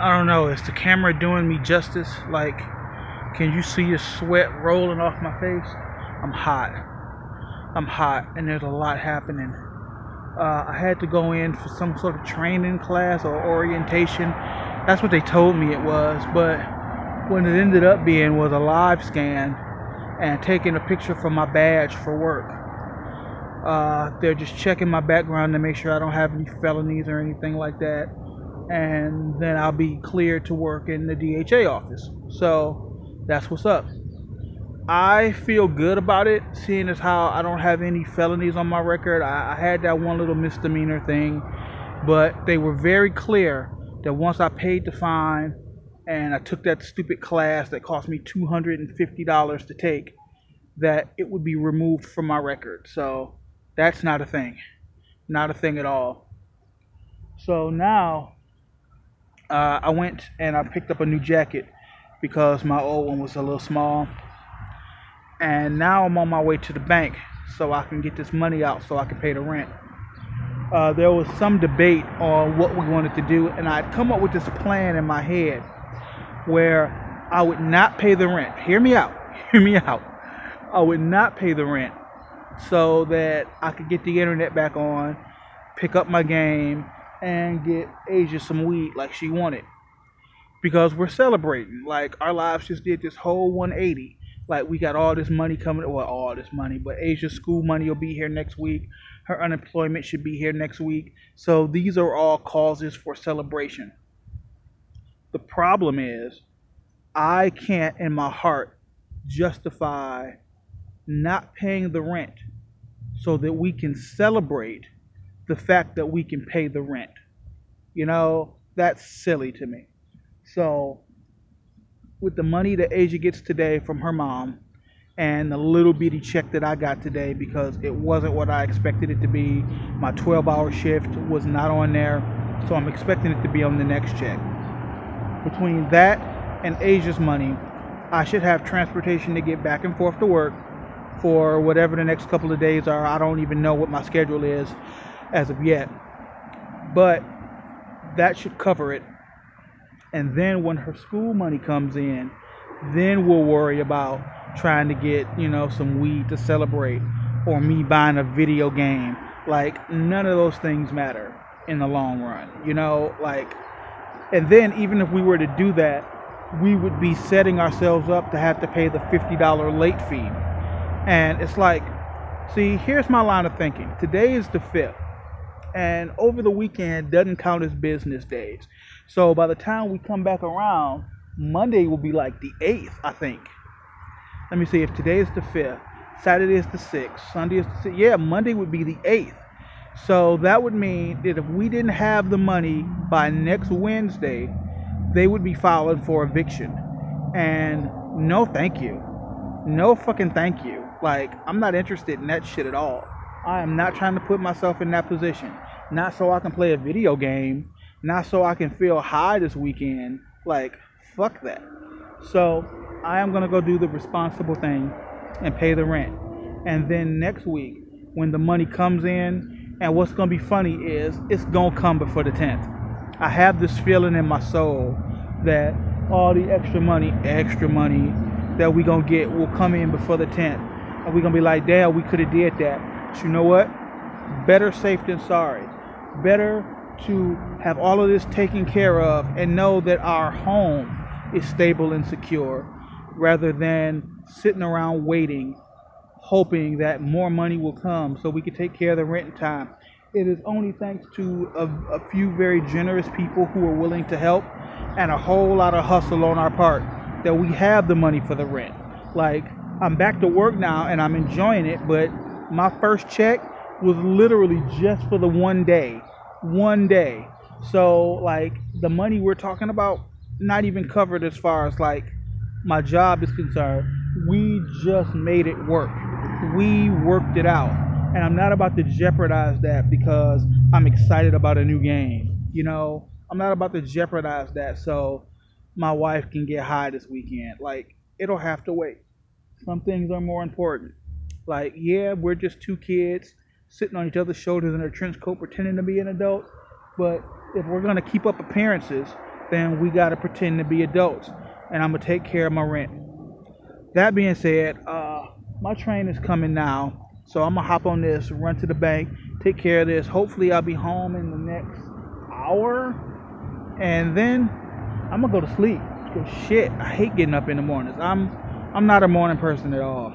I don't know, is the camera doing me justice? Like, can you see the sweat rolling off my face? I'm hot. I'm hot, and there's a lot happening. I had to go in for some sort of training class or orientation. That's what they told me it was, but what it ended up being was a live scan and taking a picture from my badge for work. They're just checking my background to make sure I don't have any felonies or anything like that, and then I'll be cleared to work in the DHA office. So that's what's up. I feel good about it, seeing as how I don't have any felonies on my record. I had that one little misdemeanor thing, but they were very clear that once I paid the fine and I took that stupid class that cost me $250 to take, that it would be removed from my record. So that's not a thing. Not a thing at all. So now I went and I picked up a new jacket because my old one was a little small. And now I'm on my way to the bank so I can get this money out so I can pay the rent. There was some debate on what we wanted to do, and I'd come up with this plan in my head where I would not pay the rent. Hear me out. Hear me out. I would not pay the rent so that I could get the internet back on, pick up my game, and get Asia some weed like she wanted. Because we're celebrating. Like, our lives just did this whole 180. Like, we got all this money coming, well, all this money, but Asia's school money will be here next week. Her unemployment should be here next week. So these are all causes for celebration. The problem is, I can't in my heart justify not paying the rent so that we can celebrate the fact that we can pay the rent. You know, that's silly to me. So with the money that Asia gets today from her mom and the little bitty check that I got today, because it wasn't what I expected it to be. My 12-hour shift was not on there, so I'm expecting it to be on the next check. Between that and Asia's money, I should have transportation to get back and forth to work for whatever the next couple of days are. I don't even know what my schedule is as of yet, but that should cover it. And then when her school money comes in, then we'll worry about trying to get, some weed to celebrate, or me buying a video game. Like, none of those things matter in the long run, and then even if we were to do that, we would be setting ourselves up to have to pay the $50 late fee. And it's like, see, here's my line of thinking. Today is the 5th. And over the weekend doesn't count as business days. So by the time we come back around, Monday will be like the 8th, I think. Let me see, if today is the 5th, Saturday is the 6th, Sunday is the 6th. Yeah, Monday would be the 8th. So that would mean that if we didn't have the money by next Wednesday, they would be filing for eviction. And no thank you. No fucking thank you. Like, I'm not interested in that shit at all. I am not trying to put myself in that position. Not so I can play a video game. Not so I can feel high this weekend. Like, fuck that. So, I am going to go do the responsible thing and pay the rent. And then next week, when the money comes in, and what's going to be funny is, it's going to come before the 10th. I have this feeling in my soul that all the extra money that we're going to get will come in before the 10th. And we're going to be like, damn, we could have did that. But you know what? Better safe than sorry. Better to have all of this taken care of and know that our home is stable and secure, rather than sitting around waiting, hoping that more money will come so we can take care of the rent in time. It is only thanks to a few very generous people who are willing to help, and a whole lot of hustle on our part, that we have the money for the rent. Like, I'm back to work now and I'm enjoying it, but my first check was literally just for the one day. So, like, the money we're talking about, not even covered as far as, like, my job is concerned. We just made it work. We worked it out. And I'm not about to jeopardize that because I'm excited about a new game. I'm not about to jeopardize that so my wife can get high this weekend. Like, it'll have to wait. Some things are more important. Like, yeah, we're just two kids sitting on each other's shoulders in a trench coat pretending to be an adult. But if we're going to keep up appearances, then we gotta pretend to be adults, and I'm gonna take care of my rent. That being said, my train is coming now, so I'm gonna hop on this, run to the bank, take care of this. Hopefully, I'll be home in the next hour, and then I'm gonna go to sleep. Cause shit, I hate getting up in the mornings. I'm not a morning person at all.